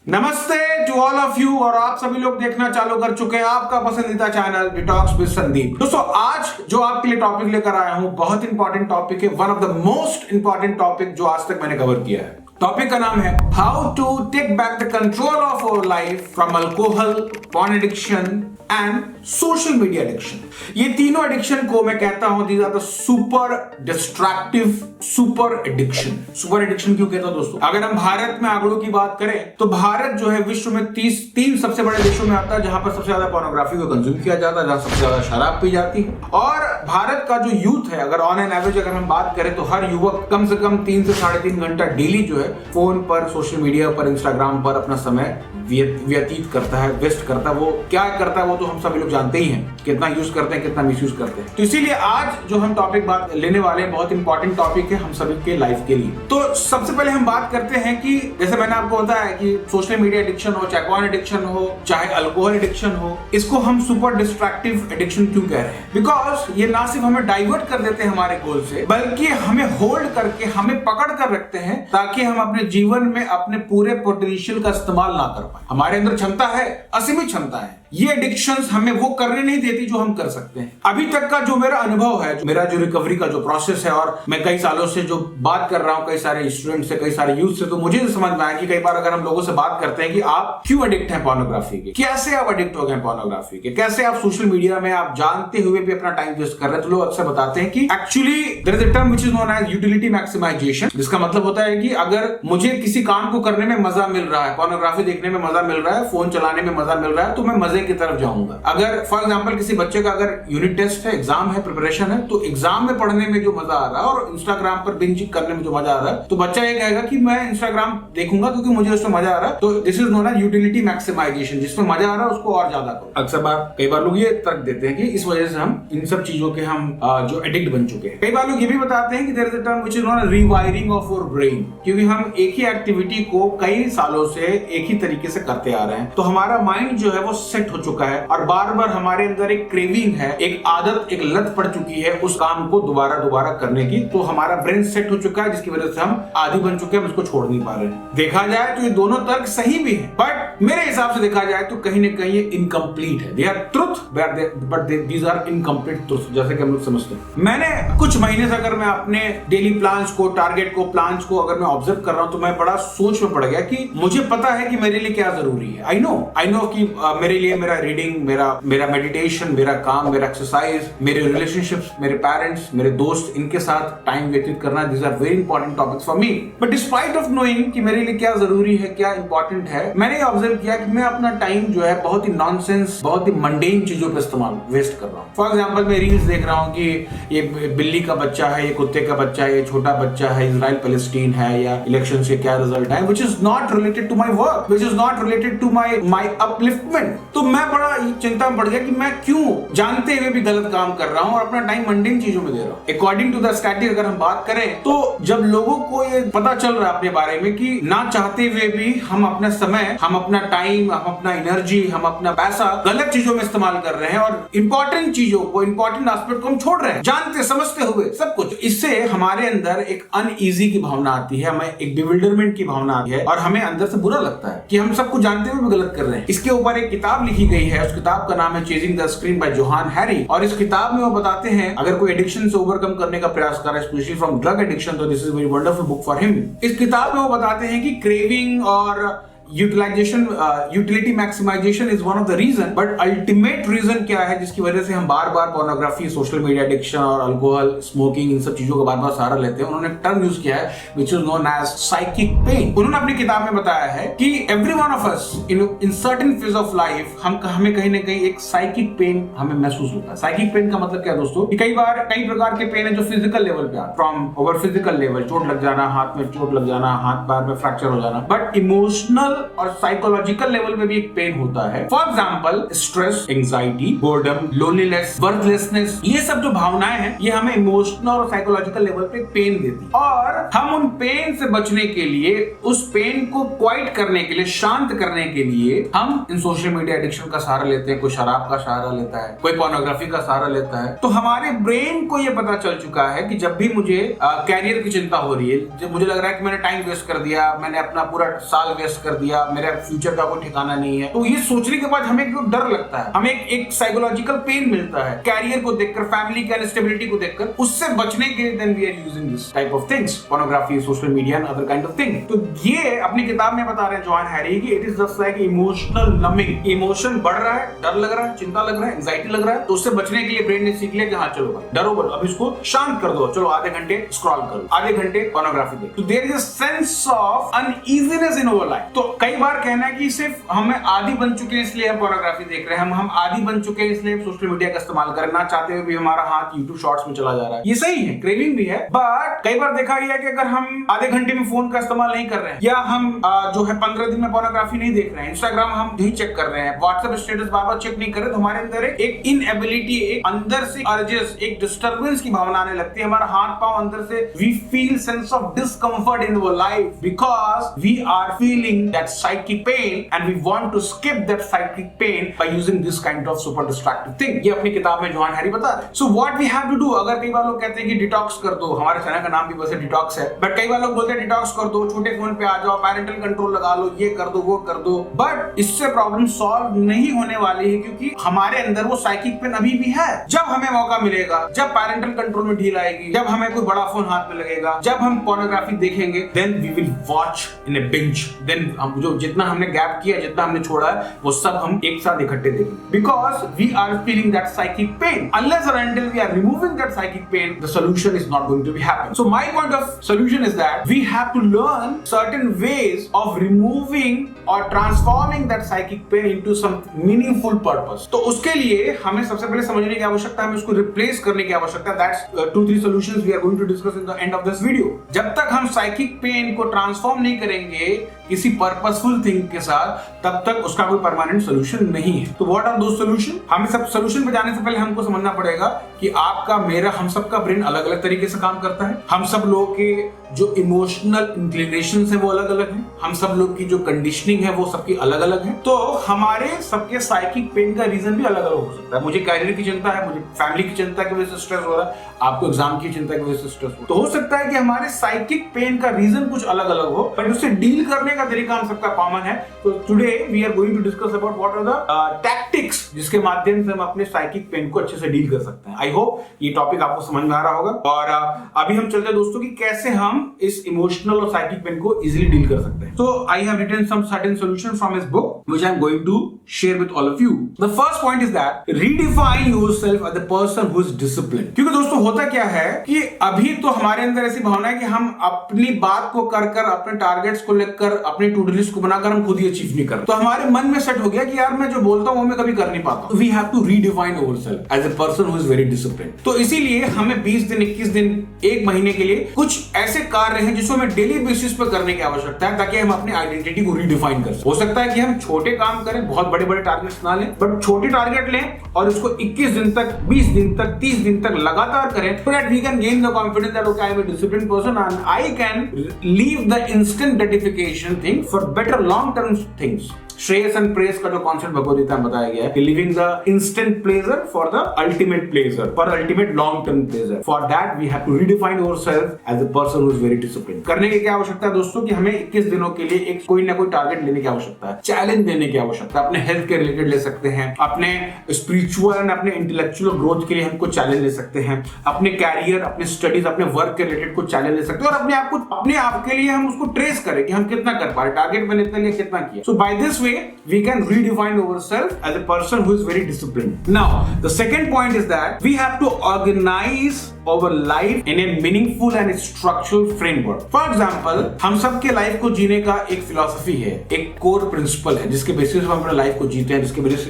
नमस्ते to all of you. और आप सभी लोग देखना चालू कर चुके हैं आपका पसंदीदा चैनल डिटॉक्स विद संदीप। दोस्तों, आज जो आपके लिए टॉपिक लेकर आया हूं बहुत इंपॉर्टेंट टॉपिक है, one of the most important topic जो आज तक मैंने कवर किया है। टॉपिक का नाम है how to take back the control of our life from alcohol, porn addiction and social media addiction. ये तीनों एडिक्शन को मैं कहता हूं these are the super distractive super addiction. Super addiction क्यों कहता हूं दोस्तों? अगर हम भारत में आंकड़ों की बात करें तो भारत जो है विश्व में 3 सबसे बड़े देशों में आता है जहां पर सबसे ज्यादा पोर्नोग्राफी को कंज्यूम किया जाता है, जहां सबसे ज्यादा शराब पी जाती है। और भारत का जो यूथ है, अगर ऑन एन एवरेज अगर हम बात करें तो हर युवक कम से कम 3 से 3.5 घंटा डेली जो है फोन पर, सोशल मीडिया पर, इंस्टाग्राम पर अपना समय व्यतीत करता है, वेस्ट करता है। वो क्या करता है वो तो हम सभी लोग जानते ही हैं, कितना यूज करते हैं, कितना मिसयूज करते हैं। तो इसीलिए आज जो हम टॉपिक बात लेने वाले हैं बहुत इंपॉर्टेंट टॉपिक है हम सभी के लाइफ के लिए। तो सबसे पहले हम बात करते हैं कि जैसे मैंने आपको बताया कि सोशल मीडिया एडिक्शन हो, चाहे पॉर्न एडिक्शन हो, चाहे अल्कोहल एडिक्शन हो, इसको हम सुपर डिस्ट्रैक्टिव एडिक्शन क्यों कह रहे हैं? बिकॉज ये ना सिर्फ हमें डाइवर्ट कर देते हैं हमारे गोल से, बल्कि हमें होल्ड करके, हमें पकड़ कर रखते हैं ताकि हम अपने जीवन में अपने पूरे पोटेंशियल का इस्तेमाल ना कर पाए। हमारे अंदर क्षमता है, असीमित क्षमता है। ये एडिक्शंस हमें वो करने नहीं देती जो हम कर सकते हैं। अभी तक का जो मेरा अनुभव है, मेरा जो रिकवरी का जो प्रोसेस है, और मैं कई सालों से जो बात कर रहा हूं कई सारे स्टूडेंट से, कई सारे यूथ से, तो मुझे समझ में आया कि कई बार अगर हम लोगों से बात करते हैं कि आप क्यों एडिक्ट हैं पोर्नोग्राफी के, कैसे आप एडिक्ट हो गए पोर्नोग्राफी के, कैसे आप सोशल मीडिया में आप जानते हुए भी अपना टाइम वेस्ट कर रहे हैं, तो लोग अक्सर बताते हैं कि actually there is a term which is known as utility maximization, जिसका मतलब होता है कि अगर मुझे किसी काम को करने में मजा मिल रहा है, पोर्नोग्राफी देखने में मजा मिल रहा है, फोन चलाने में मजा मिल रहा है, तो मैं मजे की तरफ जाऊंगा। अगर फॉर एग्जांपल किसी बच्चे का अगर यूनिट टेस्ट है, एग्जाम है, प्रिपरेशन है, तो एग्जाम में पढ़ने में जो मजा आ रहा है और इंस्टाग्राम पर बिंज करने में जो मजा आ रहा है, तो बच्चा ये कहेगा कि मैं इंस्टाग्राम देखूंगा क्योंकि मुझे उसमें मजा आ रहा है। तो this is known as utility maximization, जिसमें मजा आ रहा है उसको और ज्यादा करो। अक्सर कई बार लोग ये तर्क देते हैं कि इस वजह से हम इन सब चीजों के हम जो एडिक्ट बन चुके हैं। कई बार लोग ये भी बताते हैं कि there is a term which is known as rewiring of our brain, क्योंकि हम एक ही एक्टिविटी को कई सालों से एक ही तरीके से करते आ रहे हैं, तो हमारा माइंड जो है वो सेट हो चुका है और बार बार हमारे अंदर एक क्रेविंग है, एक आदत, एक लत पड़ चुकी है उस काम को दोबारा करने की। तो हमारा ब्रेन सेट हो चुका है जिसकी वजह से हम आदी बन चुके हैं, हम इसको छोड़ नहीं पा रहे हैं। देखा जाए तो ये दोनों तर्क सही भी है, बट मेरे हिसाब से देखा जाए तो कहीं ना कहीं ये इनकम्प्लीट है। They are truth but these are incomplete truth, जैसे कि हम लोग समझते हैं। मैंने कुछ महीने से अगर मैं अपने डेली प्लान्स को, टारगेट को, प्लान्स को अगर मैं ऑब्जर्व कर रहा हूं तो मैं बड़ा सोच में पड़ गया कि मुझे पता है कि मेरे लिए क्या जरूरी है। आई नो कि मेरे लिए मेरा रीडिंग, मेरा मेडिटेशन, मेरा काम, मेरा एक्सरसाइज, मेरे रिलेशनशिप्स, मेरे पेरेंट्स, मेरे दोस्त, इनके साथ टाइम व्यतीत करना, these are very important topics for me. But despite of knowing कि मेरे लिए क्या जरूरी है, क्या इंपॉर्टेंट है, मैंने ऑब्जर्व किया कि मैं अपना टाइम जो है बहुत ही नॉनसेंस, बहुत ही मंडेन चीजों पे इस्तेमाल वेस्ट कर रहा हूँ। फॉर एग्जाम्पल मैं रील्स देख रहा हूँ कि ये बिल्ली का बच्चा है, ये कुत्ते का बच्चा है, ये छोटा बच्चा है, इजराइल पैलेस्टीन है, या इलेक्शन से क्या रिजल्ट है, which is not related to my work, which is not related to my upliftment. तो मैं बड़ा चिंता में पड़ गया कि मैं क्यों जानते हुए भी गलत काम कर रहा हूं और अपना टाइम मंडेन चीजों में दे रहा हूं। अकॉर्डिंग टू द स्टैटिस्टिक्स अगर हम बात करें तो जब लोगों को ये पता चल रहा है अपने बारे में कि ना चाहते हुए भी हम अपना समय, हम अपना टाइम, हम अपना एनर्जी, हम अपना पैसा गलत चीजों में इस्तेमाल कर रहे हैं और इंपॉर्टेंट चीजों को, इंपॉर्टेंट एस्पेक्ट को हम छोड़ रहे हैं, जानते समझते हुए सब कुछ। इससे हमारे अंदर एक अनईजी की भावना आती है, हमें एक बिविल्डरमेंट की भावना आती है और हमें अंदर से बुरा लगता है कि हम सब कुछ जानते हुए भी गलत कर रहे हैं। इसके ऊपर एक किताब लिखी गई है, उस किताब का नाम है chasing the screen by Johann Hari, और इस किताब में वो बताते हैं अगर कोई एडिक्शन से ओवरकम करने का प्रयास कर रहा है, स्पेशली फ्रॉम ड्रग एडिक्शन, तो this is very wonderful book for him. इस किताब में वो बताते हैं कि क्रेविंग और utility maximization is one of the reason, but ultimate reason क्या है जिसकी वजह से हम बार बार पोर्नोग्राफी, सोशल मीडिया एडिक्शन और अल्कोहल, स्मोकिंग, इन सब चीजों का बार बार सहारा लेते हैं। उन्होंने टर्म यूज किया है which is known as psychic pain. उन्होंने अपनी किताब में बताया है कि every one of us in certain phase of life हमें कहीं ना कहीं एक साइकिक पेन हमें महसूस होता है। साइकिक पेन का मतलब क्या दोस्तों? कि कई बार कई प्रकार के पेन है जो फिजिकल लेवल पे आते, फ्रॉम ओवर फिजिकल लेवल, चोट लग जाना, हाथ में चोट लग जाना, हाथ पैर में फ्रैक्चर हो जाना, बट इमोशनल और साइकोलॉजिकल लेवल में भी एक पेन होता है। For example stress, anxiety, boredom, loneliness, worthlessness, ये सब जो भावनाएं हैं ये हमें इमोशनल और साइकोलॉजिकल लेवल पे पेन देती है। और हम उन पेन से बचने के लिए, उस पेन को क्वाइट करने के लिए, शांत करने के लिए हम इन सोशल मीडिया एडिक्शन का सहारा लेते हैं। कोई शराब का सहारा लेता है, कोई पोर्नोग्राफी का सहारा लेता है। तो हमारे ब्रेन को ये पता चल चुका है कि जब भी मुझे कैरियर की चिंता हो रही है, जब मुझे लग रहा है कि मैंने टाइम वेस्ट कर दिया, मैंने अपना पूरा साल वेस्ट कर दिया, या मेरा फ्यूचर का कोई ठिकाना नहीं है। तो ये सोचने के बाद हमें एक डर लगता है, हमें एक साइकोलॉजिकल पेन मिलता है कैरियर को देखकर, फैमिली की अनस्टेबिलिटी को देखकर। उससे बचने के लिए then we are using this type of things, pornography, social media and other kind of thing. तो ये अपनी किताब में बता रहे हैं जॉन हैरी कि it is just like emotional naming. Emotion बढ़ रहा है, डर लग रहा है, चिंता लग रहा है, एंजाइटी लग रहा है, तो उससे बचने के लिए ब्रेन ने सीख लिया कि हाँ चलो भाई डरो मत, अब इसको शांत कर दो, चलो आधे घंटे स्क्रॉल करो, आधे घंटे पोर्नोग्राफी देखो। तो there is a sense of uneasiness in our life. तो कई बार कहना है कि सिर्फ हमें आदी बन चुके हैं इसलिए हम पोर्नोग्राफी देख रहे हैं, हम आदी बन चुके हैं इसलिए सोशल मीडिया का इस्तेमाल करना चाहते हुए भी हमारा हाथ यूट्यूब शॉर्ट्स में चला जा रहा है। ये सही है, क्रेविंग भी है, बट कई बार देखा गया कि अगर हम आधे घंटे में फोन का इस्तेमाल नहीं कर रहे हैं, या हम जो है 15 दिन में पोर्नोग्राफी नहीं देख रहे हैं, इंस्टाग्राम हम नहीं चेक कर रहे हैं, व्हाट्सएप स्टेटस बार-बार चेक नहीं कर रहे, तो हमारे अंदर एक इनएबिलिटी, एक अंदर से अर्जेस, एक डिस्टर्बेंस की भावना आने लगती है। हमारा हाथ पांव अंदर से we feel sense of discomfort in our life because we are feeling that psychic pain and we want to skip that psychic pain by using this kind of super distractive thing. ये अपनी किताब में John Hari बता रहे हैं। So what we have to do, अगर कई बार लोग कहते हैं कि डिटॉक्स कर दो, हमारे चैनल का नाम भी वैसे डिटॉक्स है, बट कई बार लोग बोलते हैं डिटॉक्स कर दो, छोटे फोन पे आ जाओ, पैरेंटल कंट्रोल लगा लो, ये कर दो, वो कर दो, बट इससे प्रॉब्लम सॉल्व नहीं होने वाली है, क्योंकि हमारे अंदर वो साइकिक पेन अभी भी है। जब हमें मौका मिलेगा, जब पैरेंटल कंट्रोल में ढील आएगी, जब हमें कोई बड़ा फोन हाथ में लगेगा, जब हम पोर्नोग्राफी देखेंगे, then we will watch in a binge, देन हम जो जितना हमने गैप किया, जितना हमने छोड़ा है, वो सब हम एक साथ इकट्ठे देखेंगे, because we are feeling that psychic pain. Unless और until we are removing that psychic pain, the solution is not going to be happen. So my point of solution is that we have to learn certain ways of removing or transforming that psychic pain into some meaningful purpose. तो उसके लिए हमें सबसे पहले समझने की आवश्यकता है, हमें उसको रिप्लेस करने की आवश्यकता है। That's 2-3 solutions we are going to discuss in the end of this video. जब तक हम psychic pain को ट्रांसफॉर्म नहीं करेंगे किसी पर्पसफुल थिंग के साथ, तब तक उसका कोई परमानेंट सोल्यूशन नहीं है। तो व्हाट आर दोस सॉल्यूशन? हमें सब सोल्यूशन पे जाने से पहले हमको समझना पड़ेगा कि आपका, मेरा, हम सबका ब्रेन अलग अलग तरीके से काम करता है। हम सब लोगों के जो इमोशनल इंक्लिनेशंस है वो अलग अलग है, हम सब लोग की जो कंडीशनिंग है वो सबकी अलग अलग है। तो हमारे सबके साइकिक पेन का रीजन भी अलग अलग हो सकता है। मुझे कैरियर की चिंता है, मुझे फैमिली की चिंता की वजह से स्ट्रेस हो रहा है, आपको एग्जाम की चिंता की वजह से स्ट्रेस हो रहा है। तो हो सकता है कि हमारे साइकिक पेन का रीजन कुछ अलग अलग हो, पर उससे डील करने का तरीका हम सबका कॉमन है। तो today we are going to discuss about what are the tactics जिसके माध्यम से हम अपने साइकिक पेन को अच्छे से डील कर सकते हैं। आई होप ये टॉपिक आपको समझ में आ रहा होगा। और अभी हम चलते हैं दोस्तों कि कैसे हम इस इमोशनल और साइकिक पेन को इजीली डील कर सकते हैं। तो I have written some certain solutions from his book which I am going to share with all of you. The first point is that redefine yourself as the person who is disciplined. क्योंकि दोस्तों होता क्या है कि अभी तो हमारे अंदर ऐसी भावना है कि हम अपनी बात को कर कर, अपने टारगेट्स को लेकर, अपनी टू डू लिस्ट को बनाकर हम खुद ही अचीव नहीं करते। तो हमारे मन में सेट हो गया कि यार मैं जो बोलता हूं वो मैं कभी कर नहीं पाता। We have to redefine ourselves as a person who is very disciplined. तो इसीलिए हमें 20 दिन, 21 दिन, एक महीने के लिए कुछ ऐसे कार्य हैं जिसको हमें डेली बेसिस पर करने की आवश्यकता है, ताकि हम अपनी आइडेंटिटी को रीडिफाइन कर सकें। हो सकता है कि हम छोटे काम करें, बहुत बड़े बड़े टारगेट्स ना लें, बट छोटे टारगेट लें और इसको 21 दिन तक, 20 दिन तक, 30 दिन तक लगातार करें, so that we can gain the confidence that okay, I am a disciplined person and I can leave the instant gratification thing for better long term things. श्रेयस एंड प्रेस का जो कॉन्सेप्ट भगवद गीता में बताया गया है, leaving the instant pleasure for the ultimate pleasure, for ultimate long term pleasure. For that we have to redefine ourselves as a person who is very disciplined. करने की क्या आवश्यकता है दोस्तों कि हमें 21 दिनों के लिए एक कोई ना कोई टारगेट लेने की आवश्यकता है, चैलेंज देने की आवश्यकता है। अपने हेल्थ के रिलेटेड ले सकते हैं, अपने स्पिरिचुअल एंड अपने इंटेलेक्चुअल ग्रोथ के लिए हम कुछ चैलेंज ले सकते हैं, अपने कैरियर, अपने स्टडीज, अपने वर्क के रिलेटेड कुछ चैलेंज ले सकते हैं, और अपने आप के लिए हम उसको ट्रेस करें कि हम कितना कर पा रहे, टारगेट मैंने इतने लिए कितना किया। So by this way we can redefine ourselves as a person who is very disciplined. Now, the second point is that we have to organize our life in a meaningful and structural framework. For example, हम सबके life को जीने का एक philosophy है, एक core principle है, जिसके बेसिस पे हम अपने लाइफ को जीते हैं,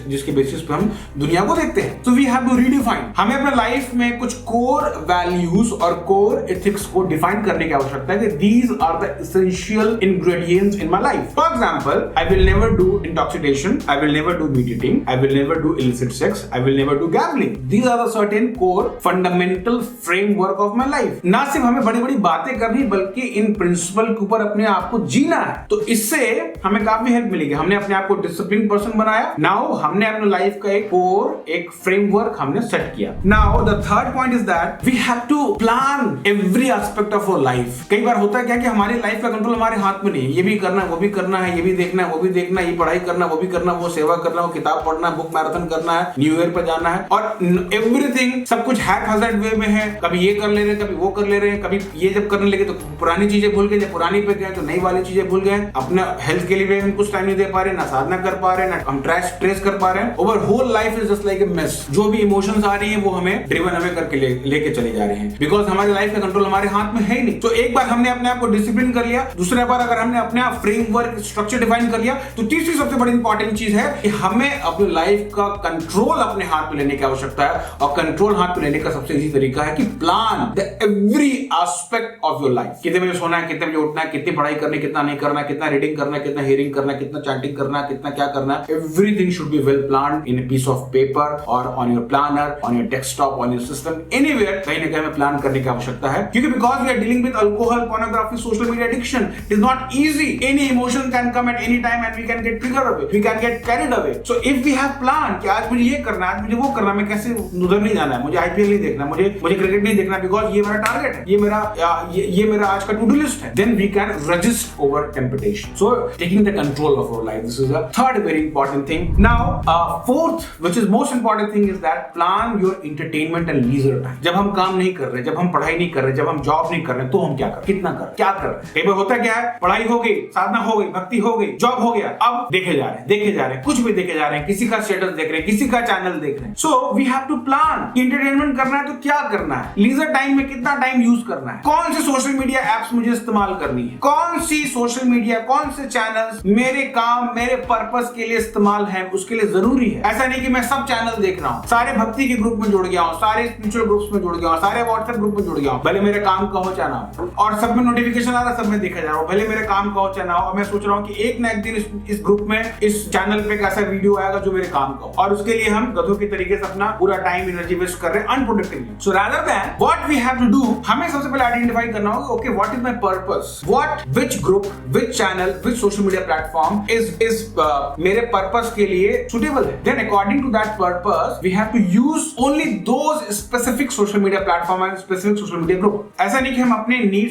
जिसके बेसिस पे हम दुनिया को देखते हैं। So we have to redefine. हमें अपने लाइफ में कुछ कोर वैल्यूज और कोर एथिक्स को डिफाइन करने की आवश्यकता है कि these are the essential ingredients in my life. For example, I will never do intoxication, I will never do meat eating, I will never do illicit sex, I will never do gambling. These are the certain core fundamental framework of my life. ना सिर्फ हमें बड़ी बड़ी बातें करनी बल्कि in principle के ऊपर अपने आप को जीना है। तो इससे हमें काफी हेल्प मिलेगी। हमने अपने आप को डिसिप्लिन पर्सन बनाया। नाउ हमने अपने लाइफ का एक कोर, एक फ्रेमवर्क हमने सेट किया। Now the third point is that we have to plan every aspect of our life. कई बार होता है क्या कि हमारी लाइफ का कंट्रोल हमारे हाथ में नहीं है। ये भी करना है, वो भी करना है, ये भी देखना है, वो भी देखना है, ये पढ़ाई करना, वो भी करना, वो सेवा करना, वो किताब पढ़ना, बुक मैराथन करना है, न्यू ईयर पर जाना है और एवरीथिंग सब कुछ हैज़ार्ड वे में है। कभी ये कर ले रहे हैं, कभी वो कर ले रहे हैं, कभी ये जब करने लगे तो पुरानी चीजें भूल गए, जब पुरानी पे गए तो नई वाली चीजें भूल गए। अपने हेल्थ के लिए हम कुछ टाइम नहीं दे पा रहे, ना साधना कर पा रहे, ना हम ट्रेस कर पा रहे हैं। Over whole life is just like a mess. जो भी इमोशंस आ रही है वो हमें ड्रिवन हमें करके लेके चले जा रहे हैं, बिकॉज हमारी लाइफ का कंट्रोल हमारे हाथ में है ही नहीं। तो एक बार हमने अपने आप को डिसिप्लिन कर लिया, दूसरा बार अगर हमने अपने आप फ्रेमवर्क स्ट्रक्चर डिफाइन कर लिया, तो तीसरी सबसे बड़ी इंपॉर्टेंट चीज है कि हमें अपने लाइफ का कंट्रोल अपने हाथ में लेने की आवश्यकता है। और कंट्रोल हाथ में लेने का सबसे इजी तरीका है कि plan the every aspect of your life. कितने बजे सोना है, कितने बजे उठना है, कितनी पढ़ाई करनी, कितना नहीं करना, कितना रीडिंग करना, कितना हियरिंग करना, कितना चैटिंग करना, कितना क्या करना है। Everything should be well planned in a piece of paper और on your planner, on your desktop, on your system, anywhere. कहीं ना कहीं हमें प्लान करने की आवश्यकता है, क्योंकि because we are dealing with alcohol, pornography, social media addiction, it is not easy. Any emotion can come at any time and we can get triggered away. We can get carried away. So if we have plan कि आज मुझे ये करना है, आज मुझे वो करना है, मैं कैसे उधर नहीं जाना है, मुझे IPL नहीं देखना, मुझे क्रिकेट नहीं देखना, बिकॉज ये मेरा टारगेट है, ये मेरा आज का टू डू लिस्ट है, then we can resist over temptation. So taking the control of our life, this is a third very important thing. Now fourth, which is most important thing, is that plan your entertainment and leisure time. जब हम काम नहीं कर रहे, जब हम पढ़ाई नहीं कर रहे, जब हम जॉब नहीं कर रहे, तो हम क्या कर, कितना कर, क्या कर रहे। कई बार होता क्या है, पढ़ाई हो गई, साधना हो गई, भक्ति हो गई, जॉब हो गया, अब देखे जा रहे हैं, कुछ भी देखे जा रहे हैं, किसी का स्टेटस देख रहे हैं, किसी का चैनल देख रहे हैं। So we have to plan. Entertainment करना है तो क्या करना है, लीजर टाइम में कितना टाइम यूज करना है, कौन सी सोशल मीडिया एप्स मुझे इस्तेमाल करनी है, कौन सी सोशल मीडिया, कौन से चैनल्स मेरे काम, मेरे पर्पस के लिए इस्तेमाल है, उसके लिए जरूरी है। ऐसा नहीं कि मैं सब चैनल देख रहा हूँ, सारे भक्ति के ग्रुप में जुड़ गया हूँ, सारे स्पिरिचुअल ग्रुप्स में जुड़ गया हूँ, सारे व्हाट्सएप ग्रुप में जुड़ गया हूँ, भले मेरे काम का हो चाहे ना हो, और सब में नोटिफिकेशन आ रहा है, सब में देखा जा रहा हूँ, भले मेरे काम का हो चाहे ना हो, और मैं सोच रहा हूँ कि एक ना एक दिन इस ग्रुप में, इस चैनल पे कैसा वीडियो आएगा जो मेरे काम का हो, और उसके लिए हम गधों की तरीके से अपना पूरा टाइम एनर्जी वेस्ट कर रहे हैं unproductively. So rather than what we have to do, हमें सबसे पहले आइडेंटिफाई करना होगा, okay what is my purpose, what, which group, which channel, which social media platform is मेरे पर्पस के लिए सुटेबल है। Then according to that purpose we have to use only those specific social media platform and specific social media group. ऐसा नहीं कि हम अपने need,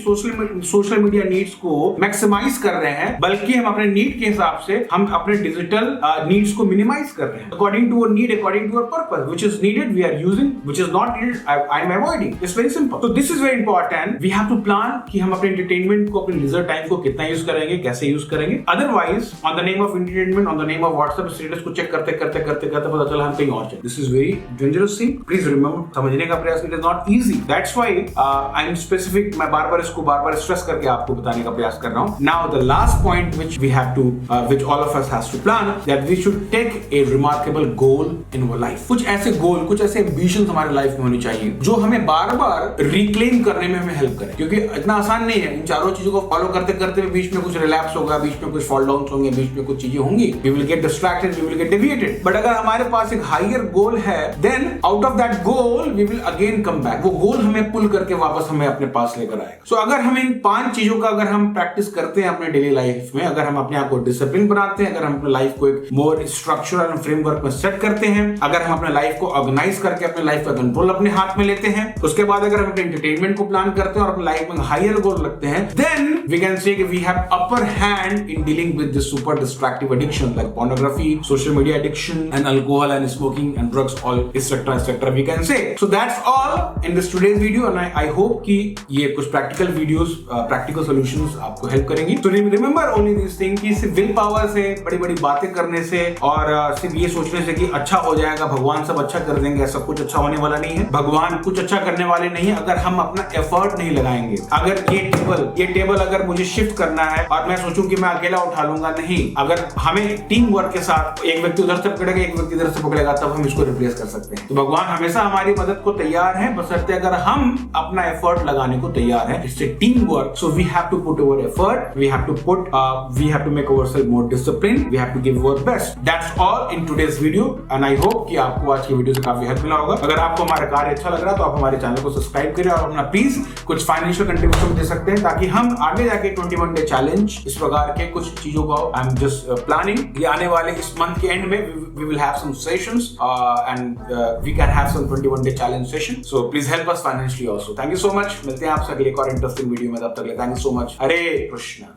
social media needs को मैक्सिमाइज कर रहे हैं, बल्कि हम अपने नीड के हिसाब से हम अपने डिजिटल नीड्स को मिनिमाइज कर रहे हैं। According to our need, according to our purpose, which is needed we are using, which is not needed I am avoiding. It's very simple. तो this is very important. We have to plan कि हम अपने entertainment को, अपने leisure time को कितना use करेंगे, कैसे यूज करेंगे। Otherwise on the name of entertainment, on the name of WhatsApp status को चेक करते पता चला हम कहीं और चले। This is very dangerous thing. Please remember, समझने का प्रयास, it is not easy. That's why I am specific, मैं बार-बार इसको बार-बार स्ट्रेस करके आपको बताने का प्रयास कर रहा हूं। Now the last point which we have to, which all of us has to plan, that we should take a remarkable goal in our life. कुछ ऐसे गोल, कुछ ऐसे एम्बिशंस हमारे लाइफ में होनी चाहिए जो हमें बार-बार रिक्लेम करने में हमें हेल्प करें, क्योंकि इतना आसान नहीं है। इन चारों चीजों को फॉलो करते करते बीच में कुछ रिलैप्स होगा, बीच में कुछ फॉल डाउन होंगे, बीच में कुछ चीजें होंगी, we will get distracted, we will get deviated. But अगर हमारे पास एक हायर गोल है, then out of that goal we will again come back. वो गोल हमें पुल करके वापस हमें अपने पास लेकर आएगा। सो अगर हम इन 5 चीजों का अगर हम प्रैक्टिस करते हैं अपने डेली लाइफ में, अगर हम अपने आप को डिसिप्लिन बनाते हैं, अगर हम अपने लाइफ को एक मोर स्ट्रक्चरल फ्रेमवर्क में सेट करते हैं, अगर हम अपने लाइफ को ऑर्गेनाइज करके अपने लाइफ का कंट्रोल अपने हाथ में लेते हैं, उसके बाद अगर हम अपने एंटरटेनमेंट को प्लान करते हैं और अपनी लाइफ में हायर गोल रखते हैं, देन वी कैन से कि we have upper hand in dealing with this super distractive addiction like pornography, social media addiction and alcohol and smoking and drugs, all etc we can say. So that's all in this today's video and I hope कि ये कुछ practical videos, practical solutions आपको help करेंगी। So remember only this thing कि सिर्फ will power से, बड़ी-बड़ी बातें करने से और सिर्फ ये सोचने से कि अच्छा हो जाएगा, भगवान सब अच्छा कर देंगे, ऐसा कुछ अच्छा होने वाला नहीं है। भगवान कुछ अच्छा करने वाले नहीं है अगर हम अपना एफर्ट नहीं लगाएंगे। अगर ये टेबल अगर अगर मुझे शिफ्ट करना है और मैं सोचूं कि मैं अकेला उठा लूंगा, नहीं, अगर हमें टीम वर्क के साथ एक व्यक्ति उधर से पकड़ेगा, एक व्यक्ति इधर से पकड़ेगा, तब हम इसको रिप्लेस कर सकते हैं। तो भगवान हमेशा हमारी मदद को तैयार है, बशर्ते अगर हम अपना एफर्ट लगाने को तैयार है। इससे team work, so we have to put our effort, we have to make ourselves more discipline, we have to give our best. That's all in today's video and I hope कि आपको आज की video से काफी help मिला होगा। अगर आपको हमारा कार्य अच्छा लग रहा है तो आप हमारे चैनल को सब्सक्राइब करें और अपना प्लीज कुछ फाइनेंशियल कंट्रीब्यूशन दे सकते हैं, ताकि हम आगे जाके 21 डे चैलेंज, इस प्रकार के कुछ चीजों को आई एम जस्ट प्लानिंग, ये आने वाले इस मंथ के एंड में we will have some sessions and we can have some 21 day challenge session. So please help us financially also. Thank you so much. मिलते हैं आपसे अगले एक और इंटरेस्टिंग वीडियो में, तब तक के लिए thank you so much. Hare Krishna.